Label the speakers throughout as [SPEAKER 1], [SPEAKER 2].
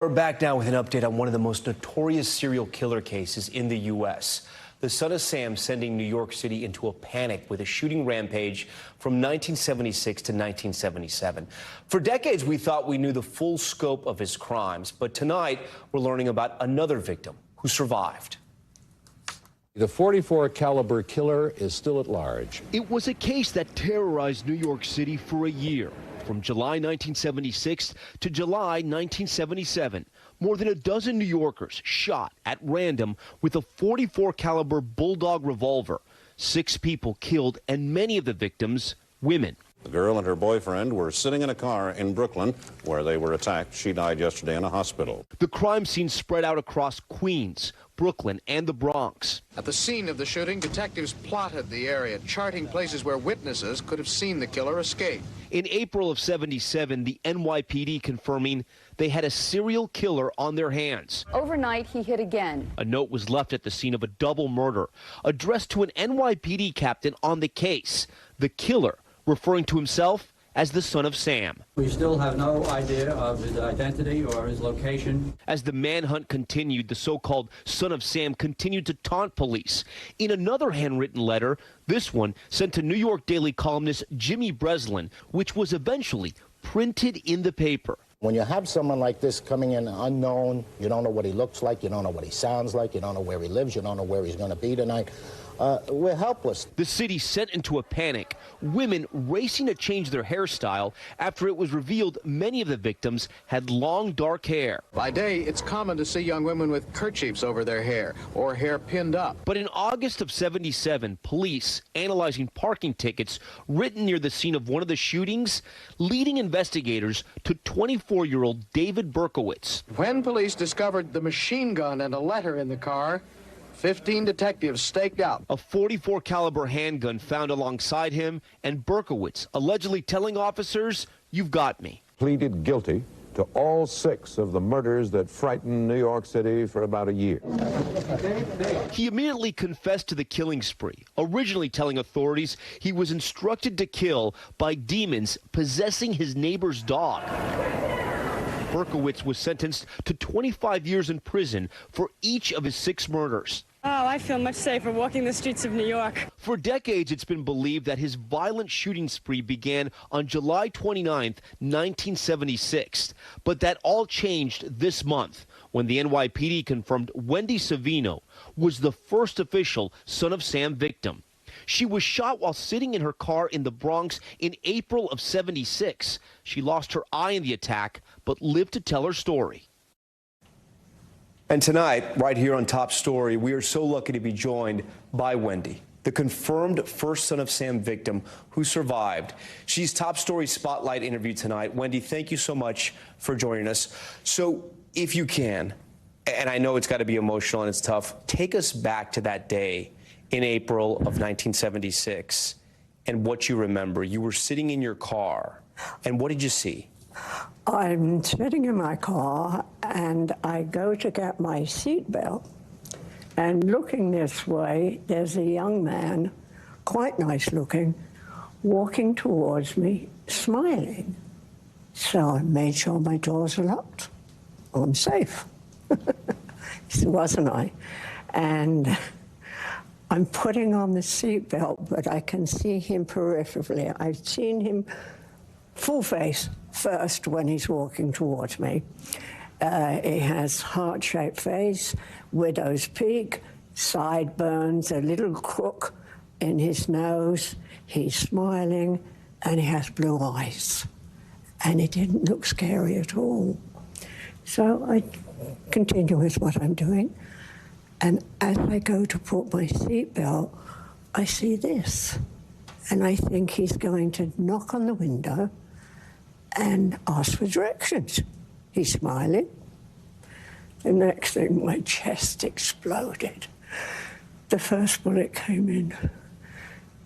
[SPEAKER 1] We're back now with an update on one of the most notorious serial killer cases in the U.S. The son of Sam sending New York City into a panic with a shooting rampage from 1976 to 1977. For decades, we thought we knew the full scope of his crimes, but tonight we're learning about another victim who survived.
[SPEAKER 2] The .44 caliber killer is still at large.
[SPEAKER 3] It was a case that terrorized New York City for a year. From July 1976 to July 1977, more than a dozen New Yorkers shot at random with a .44 caliber bulldog revolver. 6 people killed, and many of the victims, women.
[SPEAKER 4] The girl and her boyfriend were sitting in a car in Brooklyn where they were attacked. She died yesterday in a hospital.
[SPEAKER 3] The crime scene spread out across Queens, Brooklyn, and the Bronx.
[SPEAKER 5] At the scene of the shooting, detectives plotted the area, charting places where witnesses could have seen the killer escape.
[SPEAKER 3] In April of '77, the NYPD confirming they had a serial killer on their hands.
[SPEAKER 6] Overnight, he hit again.
[SPEAKER 3] A note was left at the scene of a double murder, addressed to an NYPD captain on the case. The killer referring to himself as the son of Sam.
[SPEAKER 7] We still have no idea of his identity or his location.
[SPEAKER 3] As the manhunt continued, the so-called son of Sam continued to taunt police. In another handwritten letter, this one sent to New York Daily columnist Jimmy Breslin, which was eventually printed in the paper.
[SPEAKER 8] When you have someone like this coming in unknown, you don't know what he looks like, you don't know what he sounds like, you don't know where he lives, you don't know where he's going to be tonight. We're helpless.
[SPEAKER 3] The city sent into a panic, women racing to change their hairstyle after it was revealed many of the victims had long, dark hair.
[SPEAKER 5] By day, it's common to see young women with kerchiefs over their hair or hair pinned up.
[SPEAKER 3] But in August of '77, police analyzing parking tickets written near the scene of one of the shootings, leading investigators to 24-year-old David Berkowitz.
[SPEAKER 5] When police discovered the machine gun and a letter in the car, 15 detectives staked out
[SPEAKER 3] a .44 caliber handgun found alongside him, and Berkowitz allegedly telling officers, "You've got me."
[SPEAKER 2] Pleaded guilty to all 6 of the murders that frightened New York City for about a year.
[SPEAKER 3] He immediately confessed to the killing spree, originally telling authorities he was instructed to kill by demons possessing his neighbor's dog. Berkowitz was sentenced to 25 years in prison for each of his 6 murders.
[SPEAKER 9] Oh, I feel much safer walking the streets of New York.
[SPEAKER 3] For decades, it's been believed that his violent shooting spree began on July 29, 1976. But that all changed this month when the NYPD confirmed Wendy Savino was the first official son of Sam victim. She was shot while sitting in her car in the Bronx in April of '76. She lost her eye in the attack, but lived to tell her story.
[SPEAKER 1] And tonight, right here on Top Story, we are so lucky to be joined by Wendy, the confirmed first son of Sam victim who survived. She's Top Story Spotlight interview tonight. Wendy, thank you so much for joining us. So if you can, and I know it's got to be emotional and it's tough, take us back to that day in April of 1976 and what you remember. You were sitting in your car, and what did you see?
[SPEAKER 10] I'm sitting in my car, and I go to get my seatbelt, and looking this way, there's a young man, quite nice looking, walking towards me, smiling. So I made sure my doors are locked. I'm safe. Wasn't I? And I'm putting on the seatbelt, but I can see him peripherally. I've seen him full face first when he's walking towards me. He has heart-shaped face, widow's peak, sideburns, a little crook in his nose. He's smiling, and he has blue eyes. And he didn't look scary at all. So I continue with what I'm doing. And as I go to put my seatbelt, I see this. And I think he's going to knock on the window and ask for directions. He's smiling. The next thing, my chest exploded. The first bullet came in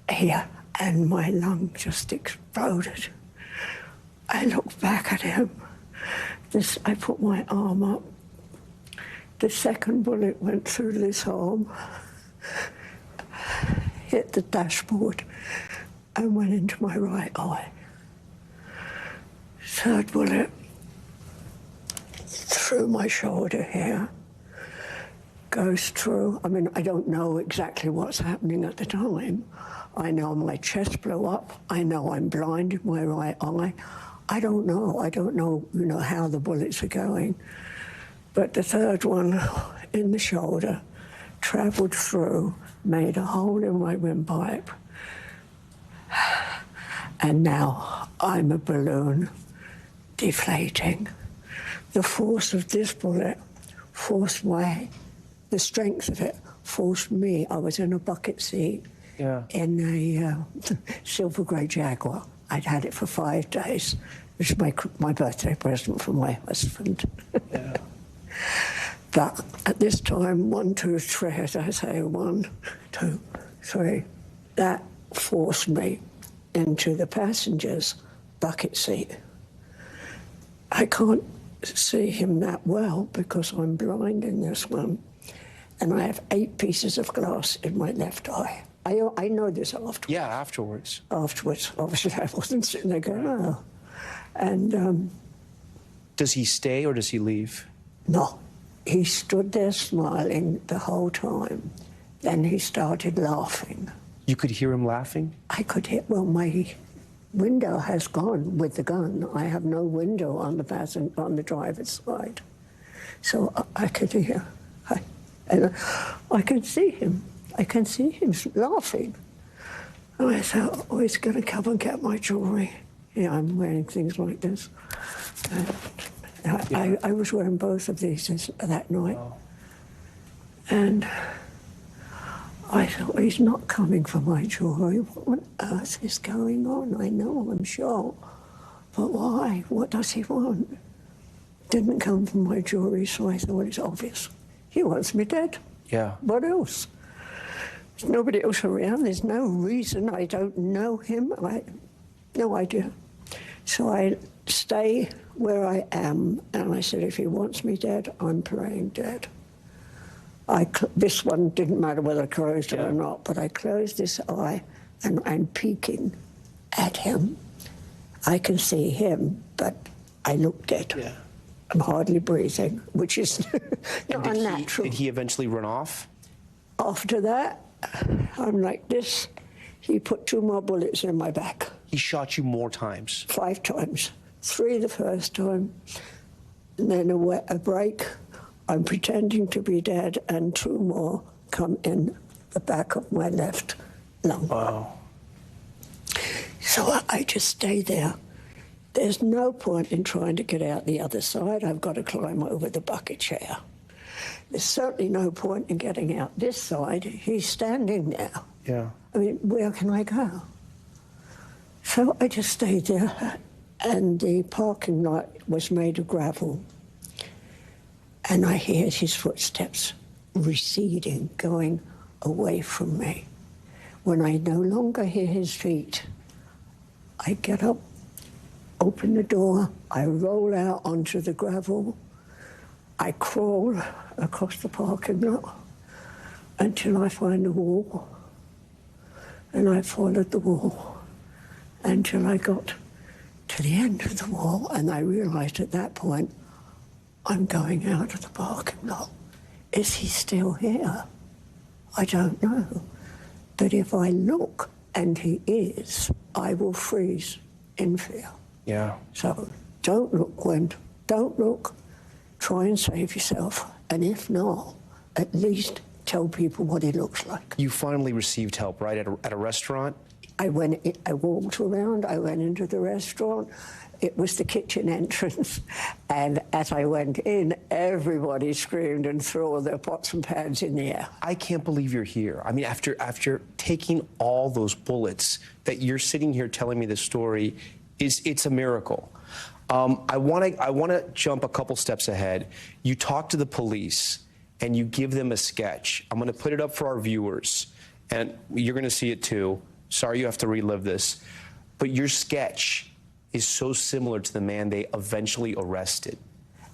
[SPEAKER 10] here, and my lung just exploded. I looked back at him. I put my arm up. The second bullet went through this arm, hit the dashboard, and went into my right eye. Third bullet through my shoulder here, goes through. I mean, I don't know exactly what's happening at the time. I know my chest blew up. I know I'm blind in my right eye. I don't know. I don't know, how the bullets are going. But the third one in the shoulder traveled through, made a hole in my windpipe. And now I'm a balloon deflating. The force of this bullet forced the strength of it forced me. I was in a bucket seat in a silver grey Jaguar. I'd had it for 5 days, which is my birthday present from my husband. Yeah. But at this time, 1, 2, 3, as I say, 1, 2, 3, that forced me into the passenger's bucket seat. I can't see him that well because I'm blind in this one, and I have 8 pieces of glass in my left eye. I know this afterwards.
[SPEAKER 1] Yeah, afterwards.
[SPEAKER 10] Afterwards. Obviously, I wasn't sitting there going, oh. And
[SPEAKER 1] does he stay or does he leave?
[SPEAKER 10] No. He stood there smiling the whole time. Then he started laughing.
[SPEAKER 1] You could hear him laughing?
[SPEAKER 10] I could hear, well, my window has gone with the gun. I have no window on the driver's side. So I could hear, and I can see him. I can see him laughing. And I thought, oh, he's going to come and get my jewellery. Yeah, I'm wearing things like this. I was wearing both of these that night. Wow. And I thought, he's not coming for my jewellery. What on earth is going on? I know, I'm sure. But why? What does he want? Didn't come for my jewellery, so I thought it's obvious. He wants me dead.
[SPEAKER 1] Yeah.
[SPEAKER 10] What else? There's nobody else around. There's no reason. I don't know him. No idea. So I stay where I am, and I said, if he wants me dead, I'm playing dead. This one didn't matter whether I closed it or not, but I closed this eye, and I'm peeking at him. I can see him, but I look dead. Yeah. I'm hardly breathing, which is not unnatural.
[SPEAKER 1] Did he eventually run off?
[SPEAKER 10] After that, I'm like this. He put 2 more bullets in my back.
[SPEAKER 1] He shot you more times?
[SPEAKER 10] 5 times. 3 the first time, and then a break. I'm pretending to be dead, and 2 more come in the back of my left lung.
[SPEAKER 1] Wow.
[SPEAKER 10] So I just stay there. There's no point in trying to get out the other side. I've got to climb over the bucket chair. There's certainly no point in getting out this side. He's standing there.
[SPEAKER 1] Yeah.
[SPEAKER 10] I mean, where can I go? So I just stayed there, and the parking lot was made of gravel. And I heard his footsteps receding, going away from me. When I no longer hear his feet, I get up, open the door, I roll out onto the gravel, I crawl across the parking lot until I find a wall. And I followed the wall until I got to the end of the wall, and I realized at that point, I'm going out of the parking lot. Is he still here? I don't know. But if I look and he is, I will freeze in fear.
[SPEAKER 1] Yeah.
[SPEAKER 10] So don't look, Wendy. Don't look. Try and save yourself. And if not, at least tell people what he looks like.
[SPEAKER 1] You finally received help, right, at a restaurant?
[SPEAKER 10] I walked around, I went into the restaurant. It was the kitchen entrance, and as I went in, everybody screamed and threw all their pots and pans in the air.
[SPEAKER 1] I can't believe you're here. I mean, after taking all those bullets, that you're sitting here telling me this story, it's a miracle. I want to jump a couple steps ahead. You talk to the police, and you give them a sketch. I'm going to put it up for our viewers, and you're going to see it too. Sorry you have to relive this, but your sketch is so similar to the man they eventually arrested.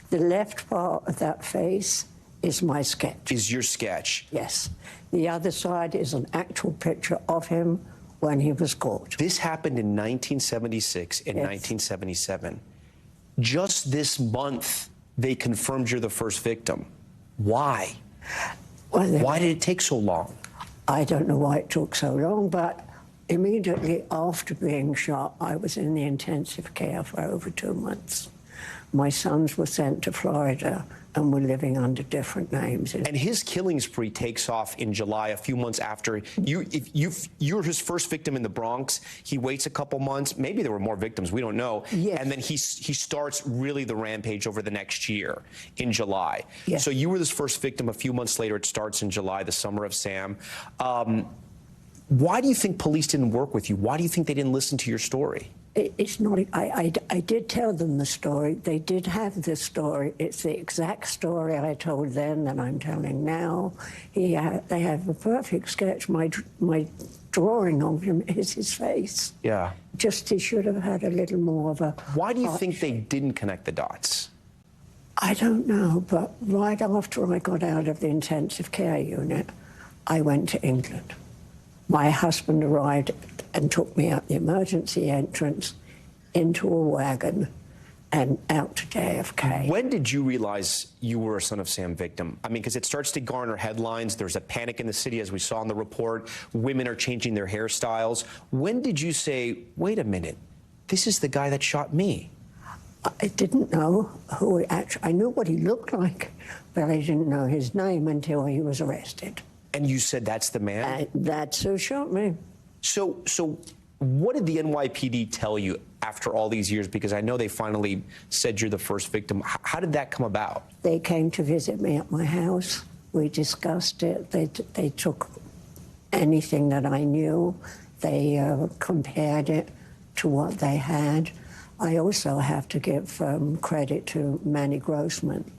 [SPEAKER 10] The left part of that face is my sketch.
[SPEAKER 1] Is your sketch?
[SPEAKER 10] Yes. The other side is an actual picture of him when he was caught.
[SPEAKER 1] This happened in 1976 and 1977. Just this month, they confirmed you're the first victim. Why?
[SPEAKER 10] Well,
[SPEAKER 1] Why did it take so long?
[SPEAKER 10] I don't know why it took so long, but immediately after being shot, I was in the intensive care for over 2 months. My sons were sent to Florida and were living under different names.
[SPEAKER 1] And his killing spree takes off in July, a few months after you're his first victim in the Bronx. He waits a couple months. Maybe there were more victims. We don't know.
[SPEAKER 10] Yes.
[SPEAKER 1] And then he starts really the rampage over the next year in July.
[SPEAKER 10] Yes.
[SPEAKER 1] So you were this first victim. A few months later, it starts in July, the summer of Sam. Why do you think police didn't work with you? Why do you think they didn't listen to your story?
[SPEAKER 10] It's not. I did tell them the story. They did have this story. It's the exact story I told then that I'm telling now. They have a perfect sketch. My drawing of him is his face.
[SPEAKER 1] Yeah.
[SPEAKER 10] Just he should have had a little more of a.
[SPEAKER 1] Why do you think they didn't connect the dots?
[SPEAKER 10] I don't know, but right after I got out of the intensive care unit, I went to England. My husband arrived and took me out the emergency entrance into a wagon and out to JFK.
[SPEAKER 1] When did you realize you were a son of Sam victim? I mean, because it starts to garner headlines. There's a panic in the city, as we saw in the report. Women are changing their hairstyles. When did you say, wait a minute, this is the guy that shot me?
[SPEAKER 10] I didn't know who he actually. I knew what he looked like, but I didn't know his name until he was arrested.
[SPEAKER 1] And you said that's the man?
[SPEAKER 10] That's who shot me.
[SPEAKER 1] So what did the NYPD tell you after all these years? Because I know they finally said you're the first victim. How did that come about?
[SPEAKER 10] They came to visit me at my house. We discussed it. They took anything that I knew. They compared it to what they had. I also have to give credit to Manny Grossman.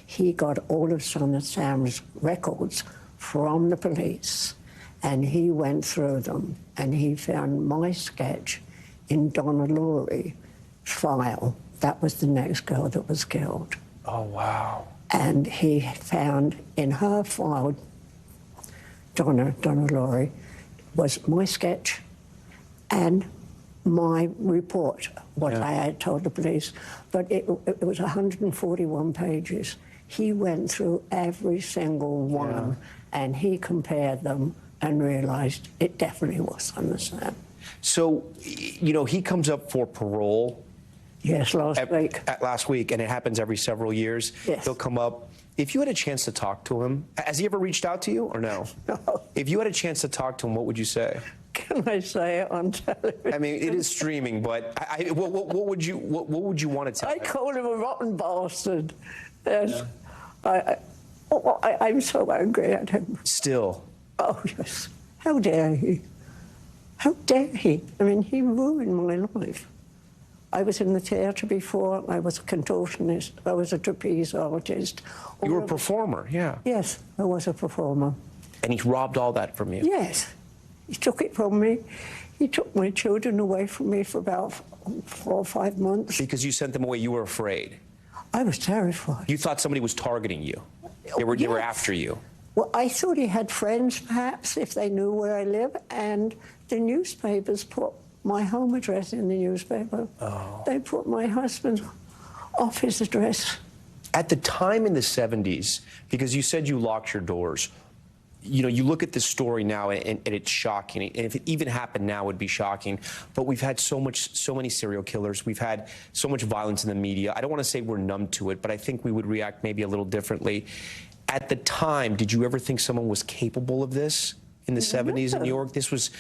[SPEAKER 10] He got all of Son of Sam's records from the police, and he went through them, and he found my sketch in Donna Laurie's file. That was the next girl that was killed.
[SPEAKER 1] Oh, wow.
[SPEAKER 10] And he found in her file, Donna Laurie, was my sketch and my report, what I had told the police. But it was 141 pages. He went through every single one, and he compared them and realized it definitely was Son of Sam.
[SPEAKER 1] So, you know, he comes up for parole.
[SPEAKER 10] Yes, last week,
[SPEAKER 1] and it happens every several years.
[SPEAKER 10] Yes.
[SPEAKER 1] He'll come up. If you had a chance to talk to him, has he ever reached out to you or no?
[SPEAKER 10] No.
[SPEAKER 1] If you had a chance to talk to him, what would you say?
[SPEAKER 10] Can I say it on television?
[SPEAKER 1] I mean, it is streaming, but what would you want to tell him?
[SPEAKER 10] I called him a rotten bastard. Yes. I'm so angry at him.
[SPEAKER 1] Still.
[SPEAKER 10] Oh, yes. How dare he? How dare he? I mean, he ruined my life. I was in the theatre before. I was a contortionist. I was a trapeze artist.
[SPEAKER 1] You were a performer, yeah.
[SPEAKER 10] Yes, I was a performer.
[SPEAKER 1] And he robbed all that from you?
[SPEAKER 10] Yes. He took it from me. He took my children away from me for about 4 or 5 months.
[SPEAKER 1] Because you sent them away, you were afraid?
[SPEAKER 10] I was terrified.
[SPEAKER 1] You thought somebody was targeting you? They were after you?
[SPEAKER 10] Well, I thought he had friends, perhaps, if they knew where I live, and the newspapers put my home address in the newspaper.
[SPEAKER 1] Oh.
[SPEAKER 10] They put my husband's office address.
[SPEAKER 1] At the time in the 70s, because you said you locked your doors, you know, you look at this story now and it's shocking. And if it even happened now, it would be shocking. But we've had so many serial killers. We've had so much violence in the media. I don't want to say we're numb to it, but I think we would react maybe a little differently. At the time, did you ever think someone was capable of this in the 70s in New York? This was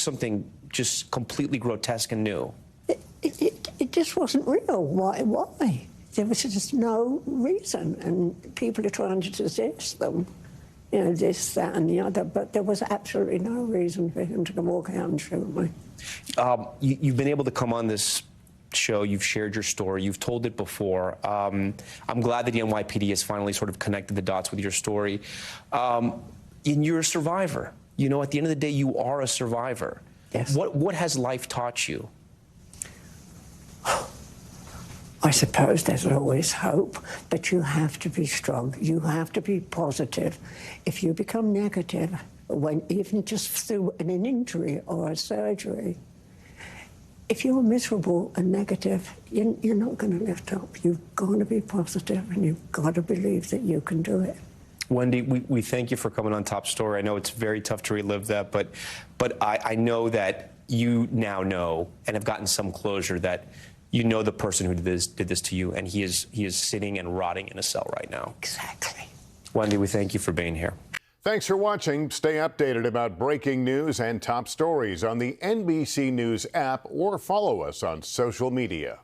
[SPEAKER 1] something just completely grotesque and new.
[SPEAKER 10] It just wasn't real. Why? There was just no reason, and people are trying to dismiss them. You know, this, that, and the other, but there was absolutely no reason for him to walk out and shoot me.
[SPEAKER 1] You've been able to come on this show. You've shared your story. You've told it before. I'm glad that the NYPD has finally sort of connected the dots with your story. And you're a survivor. You know, at the end of the day, you are a survivor.
[SPEAKER 10] Yes.
[SPEAKER 1] What has life taught you?
[SPEAKER 10] I suppose there's always hope, but you have to be strong. You have to be positive. If you become negative, even just through an injury or a surgery, if you're miserable and negative, you're not going to lift up. You've got to be positive, and you've got to believe that you can do it.
[SPEAKER 1] Wendy, we thank you for coming on Top Story. I know it's very tough to relive that, but I know that you now know and have gotten some closure that you know the person who did this to you, and he is sitting and rotting in a cell right now.
[SPEAKER 10] Exactly.
[SPEAKER 1] Wendy, we thank you for being here.
[SPEAKER 11] Thanks for watching. Stay updated about breaking news and top stories on the NBC News app or follow us on social media.